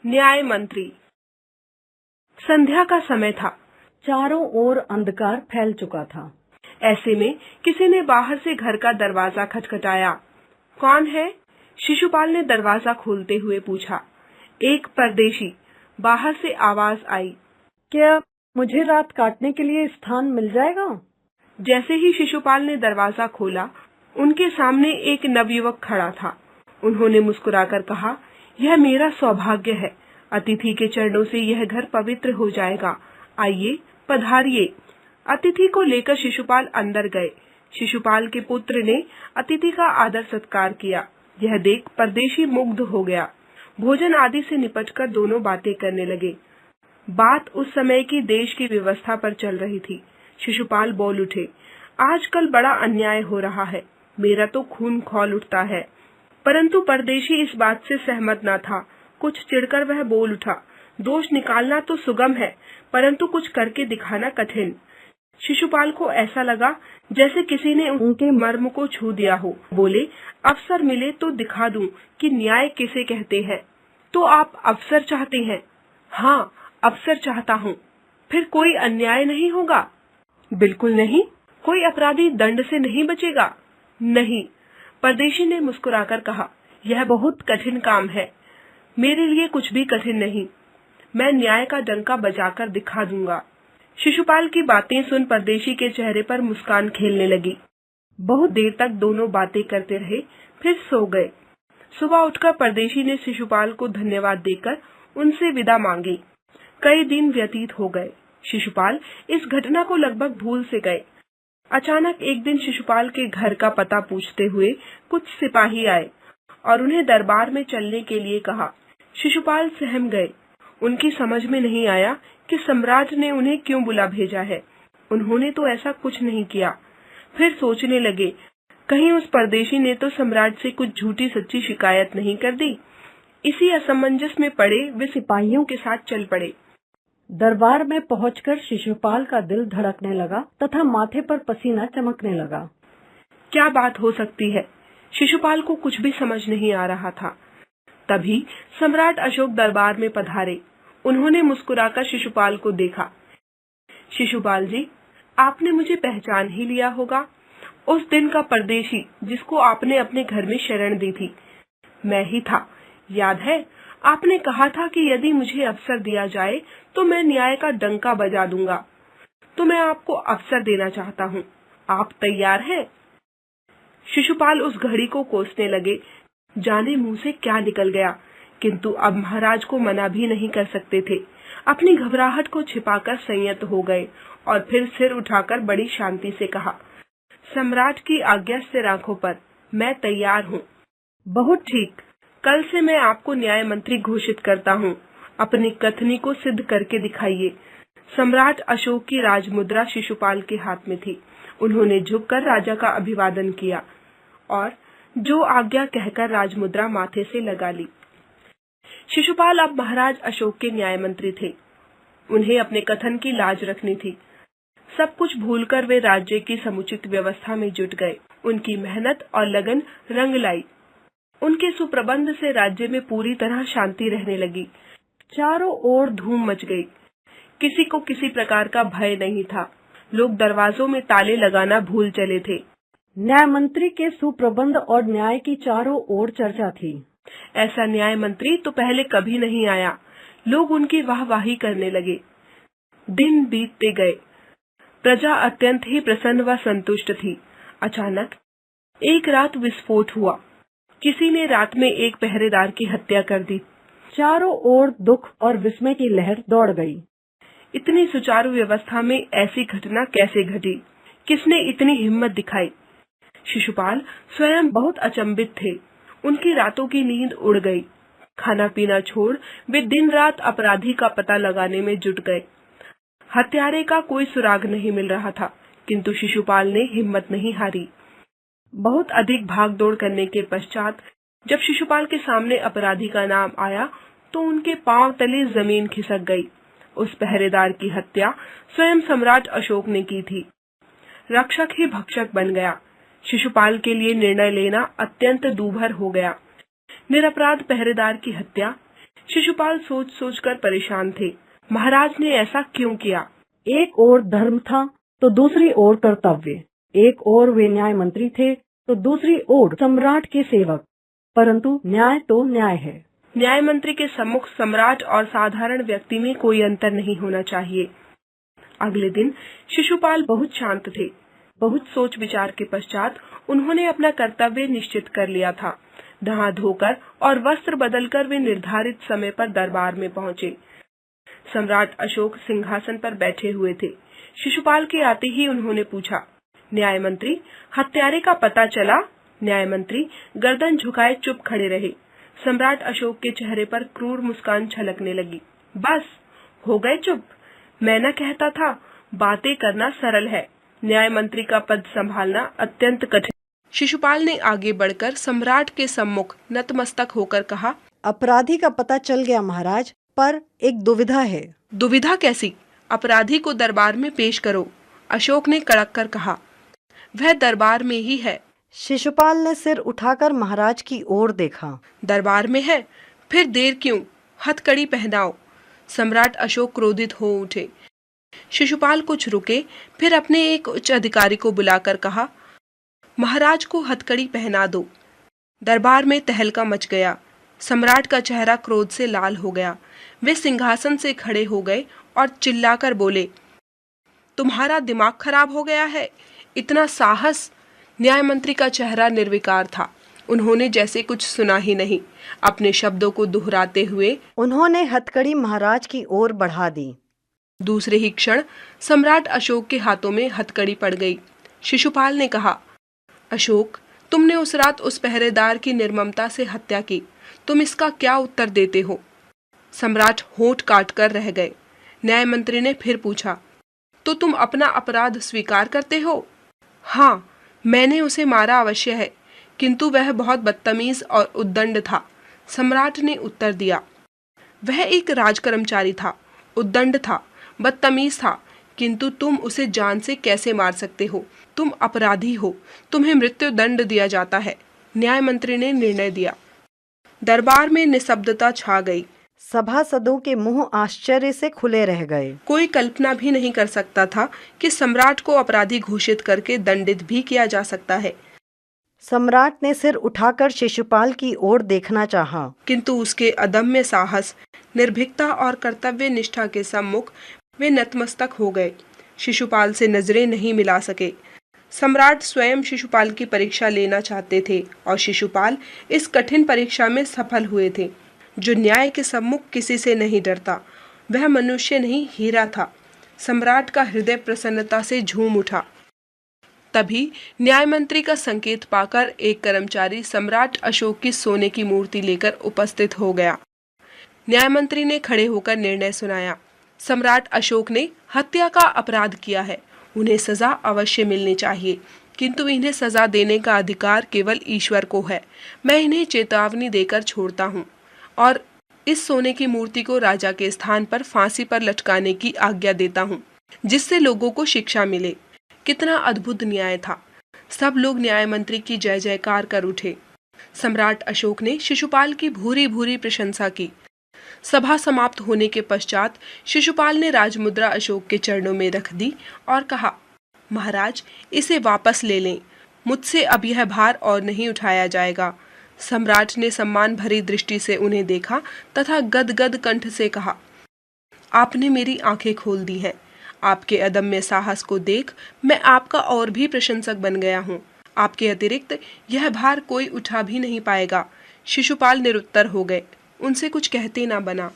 न्याय मंत्री। संध्या का समय था। चारों ओर अंधकार फैल चुका था। ऐसे में किसी ने बाहर से घर का दरवाजा खटखटाया। कौन है? शिशुपाल ने दरवाजा खोलते हुए पूछा। एक परदेशी। बाहर से आवाज आई। क्या मुझे रात काटने के लिए स्थान मिल जाएगा? जैसे ही शिशुपाल ने दरवाजा खोला, उनके सामने एक नवयुवक खड़ा था। उन्होंने मुस्कुराकर कहा, यह मेरा सौभाग्य है। अतिथि के चरणों से यह घर पवित्र हो जाएगा। आइए, पधारिए। अतिथि को लेकर शिशुपाल अंदर गए। शिशुपाल के पुत्र ने अतिथि का आदर सत्कार किया। यह देख परदेशी मुग्ध हो गया। भोजन आदि से निपटकर दोनों बातें करने लगे। बात उस समय की देश की व्यवस्था पर चल रही थी। शिशुपाल बोल उठे, आजकल बड़ा अन्याय हो रहा है। मेरा तो खून खौल उठता है। परंतु परदेशी इस बात से सहमत न था। कुछ चिढ़कर वह बोल उठा, दोष निकालना तो सुगम है, परंतु कुछ करके दिखाना कठिन। शिशुपाल को ऐसा लगा जैसे किसी ने उनके मर्म को छू दिया हो। बोले, अवसर मिले तो दिखा दूं कि न्याय किसे कहते हैं। तो आप अवसर चाहते हैं? हाँ, अवसर चाहता हूँ। फिर कोई अन्याय नहीं होगा? बिल्कुल नहीं। कोई अपराधी दंड से नहीं बचेगा? नहीं। परदेशी ने मुस्कुराकर कहा, यह बहुत कठिन काम है। मेरे लिए कुछ भी कठिन नहीं। मैं न्याय का डंका बजाकर दिखा दूंगा। शिशुपाल की बातें सुन परदेशी के चेहरे पर मुस्कान खेलने लगी। बहुत देर तक दोनों बातें करते रहे, फिर सो गए। सुबह उठकर परदेशी ने शिशुपाल को धन्यवाद देकर उनसे विदा मांगी। कई दिन व्यतीत हो गए। शिशुपाल इस घटना को लगभग भूल से गए। अचानक एक दिन शिशुपाल के घर का पता पूछते हुए कुछ सिपाही आए और उन्हें दरबार में चलने के लिए कहा। शिशुपाल सहम गए। उनकी समझ में नहीं आया कि सम्राट ने उन्हें क्यों बुला भेजा है। उन्होंने तो ऐसा कुछ नहीं किया। फिर सोचने लगे, कहीं उस परदेशी ने तो सम्राट से कुछ झूठी सच्ची शिकायत नहीं कर दी। इसी असमंजस में पड़े वे सिपाहियों के साथ चल पड़े। दरबार में पहुंचकर शिशुपाल का दिल धड़कने लगा तथा माथे पर पसीना चमकने लगा। क्या बात हो सकती है? शिशुपाल को कुछ भी समझ नहीं आ रहा था। तभी सम्राट अशोक दरबार में पधारे। उन्होंने मुस्कुराकर शिशुपाल को देखा। शिशुपाल जी, आपने मुझे पहचान ही लिया होगा। उस दिन का परदेशी जिसको आपने अपने घर में शरण दी थी, मैं ही था। याद है? आपने कहा था कि यदि मुझे अवसर दिया जाए तो मैं न्याय का डंका बजा दूंगा। तो मैं आपको अवसर देना चाहता हूँ। आप तैयार हैं? शिशुपाल उस घड़ी को कोसने लगे। जाने मुंह से क्या निकल गया, किंतु अब महाराज को मना भी नहीं कर सकते थे। अपनी घबराहट को छिपाकर संयत हो गए और फिर सिर उठाकर बड़ी शांति से कहा, सम्राट की आज्ञा से राखों पर मैं तैयार हूँ। बहुत ठीक। कल से मैं आपको न्याय मंत्री घोषित करता हूँ। अपनी कथनी को सिद्ध करके दिखाइए। सम्राट अशोक की राजमुद्रा शिशुपाल के हाथ में थी। उन्होंने झुककर राजा का अभिवादन किया और जो आज्ञा कहकर राजमुद्रा माथे से लगा ली। शिशुपाल अब महाराज अशोक के न्याय मंत्री थे। उन्हें अपने कथन की लाज रखनी थी। सब कुछ भूलकर वे राज्य की समुचित व्यवस्था में जुट गए। उनकी मेहनत और लगन रंग लाई। उनके सुप्रबंध से राज्य में पूरी तरह शांति रहने लगी। चारों ओर धूम मच गई। किसी को किसी प्रकार का भय नहीं था। लोग दरवाजों में ताले लगाना भूल चले थे। न्याय मंत्री के सुप्रबंध और न्याय की चारों ओर चर्चा थी। ऐसा न्याय मंत्री तो पहले कभी नहीं आया। लोग उनकी वाहवाही करने लगे। दिन बीतते गए। प्रजा अत्यंत ही प्रसन्न व संतुष्ट थी। अचानक एक रात विस्फोट हुआ। किसी ने रात में एक पहरेदार की हत्या कर दी। चारों ओर दुख और विस्मय की लहर दौड़ गई। इतनी सुचारू व्यवस्था में ऐसी घटना कैसे घटी? किसने इतनी हिम्मत दिखाई? शिशुपाल स्वयं बहुत अचंभित थे। उनकी रातों की नींद उड़ गई। खाना पीना छोड़ वे दिन रात अपराधी का पता लगाने में जुट गए। हत्यारे का कोई सुराग नहीं मिल रहा था, किंतु शिशुपाल ने हिम्मत नहीं हारी। बहुत अधिक भागदौड़ करने के पश्चात जब शिशुपाल के सामने अपराधी का नाम आया तो उनके पांव तले जमीन खिसक गई। उस पहरेदार की हत्या स्वयं सम्राट अशोक ने की थी। रक्षक ही भक्षक बन गया। शिशुपाल के लिए निर्णय लेना अत्यंत दूभर हो गया। निरपराध पहरेदार की हत्या शिशुपाल सोच सोचकर परेशान थे। महाराज ने ऐसा क्यों किया? एक ओर धर्म था तो दूसरी ओर कर्तव्य, एक ओर वे न्याय मंत्री थे तो दूसरी ओर सम्राट के सेवक, परंतु न्याय तो न्याय है। न्याय मंत्री के सम्मुख सम्राट और साधारण व्यक्ति में कोई अंतर नहीं होना चाहिए। अगले दिन शिशुपाल बहुत शांत थे। बहुत सोच विचार के पश्चात उन्होंने अपना कर्तव्य निश्चित कर लिया था। नहा धोकर और वस्त्र बदलकर वे निर्धारित समय पर दरबार में पहुंचे। सम्राट अशोक सिंहासन पर बैठे हुए थे। शिशुपाल के आते ही उन्होंने पूछा, न्याय मंत्री, हत्यारे का पता चला? न्याय मंत्री गर्दन झुकाए चुप खड़े रहे। सम्राट अशोक के चेहरे पर क्रूर मुस्कान छलकने लगी। बस हो गए चुप? मैं न कहता था बातें करना सरल है, न्याय मंत्री का पद संभालना अत्यंत कठिन। शिशुपाल ने आगे बढ़कर सम्राट के सम्मुख नतमस्तक होकर कहा, अपराधी का पता चल गया महाराज, पर एक दुविधा है। दुविधा कैसी? अपराधी को दरबार में पेश करो, अशोक ने कड़क कर कहा। वह दरबार में ही है। शिशुपाल ने सिर उठाकर महाराज की ओर देखा। दरबार में है? फिर देर क्यों? हथकड़ी पहनाओ। सम्राट अशोक क्रोधित हो उठे। शिशुपाल कुछ रुके, फिर अपने एक उच्च अधिकारी को बुलाकर कहा, महाराज को हथकड़ी पहना दो। दरबार में तहलका मच गया। सम्राट का चेहरा क्रोध से लाल हो गया। वे सिंहासन से खड़े हो गए और चिल्लाकर बोले, तुम्हारा दिमाग खराब हो गया है? इतना साहस? न्याय मंत्री का चेहरा निर्विकार था। उन्होंने जैसे कुछ सुना ही नहीं। अपने शब्दों को दोहराते हुए उन्होंने हथकड़ी महाराज की ओर बढ़ा दी। दूसरे ही क्षण सम्राट अशोक के हाथों में हथकड़ी पड़ गई। शिशुपाल ने कहा, अशोक, तुमने उस रात उस पहरेदार की निर्ममता से हत्या की, तुम इसका क्या उत्तर देते हो? सम्राट होंठ काट कर रह गए। न्याय मंत्री ने फिर पूछा, तो तुम अपना अपराध स्वीकार करते हो? हाँ, मैंने उसे मारा अवश्य है, किंतु वह बहुत बदतमीज और उद्दंड था। सम्राट ने उत्तर दिया। वह एक राजकर्मचारी था, उद्दंड था, बदतमीज था, किंतु तुम उसे जान से कैसे मार सकते हो? तुम अपराधी हो, तुम्हें मृत्यु दंड दिया जाता है। न्याय मंत्री ने निर्णय दिया। दरबार में निशब्दता छा गई। सभासदों के मुंह आश्चर्य से खुले रह गए। कोई कल्पना भी नहीं कर सकता था कि सम्राट को अपराधी घोषित करके दंडित भी किया जा सकता है। सम्राट ने सिर उठाकर शिशुपाल की ओर देखना चाहा, किंतु उसके अदम्य साहस, निर्भीकता और कर्तव्य निष्ठा के सम्मुख वे नतमस्तक हो गए। शिशुपाल से नजरें नहीं मिला सके। सम्राट स्वयं शिशुपाल की परीक्षा लेना चाहते थे और शिशुपाल इस कठिन परीक्षा में सफल हुए थे। जो न्याय के सम्मुख किसी से नहीं डरता, वह मनुष्य नहीं, हीरा था। सम्राट का हृदय प्रसन्नता से झूम उठा। तभी न्याय मंत्री का संकेत पाकर एक कर्मचारी सम्राट अशोक की सोने की मूर्ति लेकर उपस्थित हो गया। न्याय मंत्री ने खड़े होकर निर्णय सुनाया। सम्राट अशोक ने हत्या का अपराध किया है, उन्हें सजा अवश्य मिलनी चाहिए, किंतु इन्हें सजा देने का अधिकार केवल ईश्वर को है। मैं इन्हें चेतावनी देकर छोड़ता हूँ और इस सोने की मूर्ति को राजा के स्थान पर फांसी पर लटकाने की आज्ञा देता हूँ, जिससे लोगों को शिक्षा मिले। कितना अद्भुत न्याय था। सब लोग न्याय मंत्री की जय जयकार कर उठे। सम्राट अशोक ने शिशुपाल की भूरी भूरी प्रशंसा की। सभा समाप्त होने के पश्चात शिशुपाल ने राजमुद्रा अशोक के चरणों में रख दी और कहा, महाराज, इसे वापस ले लें, मुझसे अब यह भार और नहीं उठाया जाएगा। सम्राट ने सम्मान भरी दृष्टि से उन्हें देखा तथा गदगद कंठ से कहा, आपने मेरी आंखें खोल दी हैं। आपके अदम्य साहस को देख मैं आपका और भी प्रशंसक बन गया हूँ। आपके अतिरिक्त यह भार कोई उठा भी नहीं पाएगा। शिशुपाल निरुत्तर हो गए। उनसे कुछ कहते ना बना।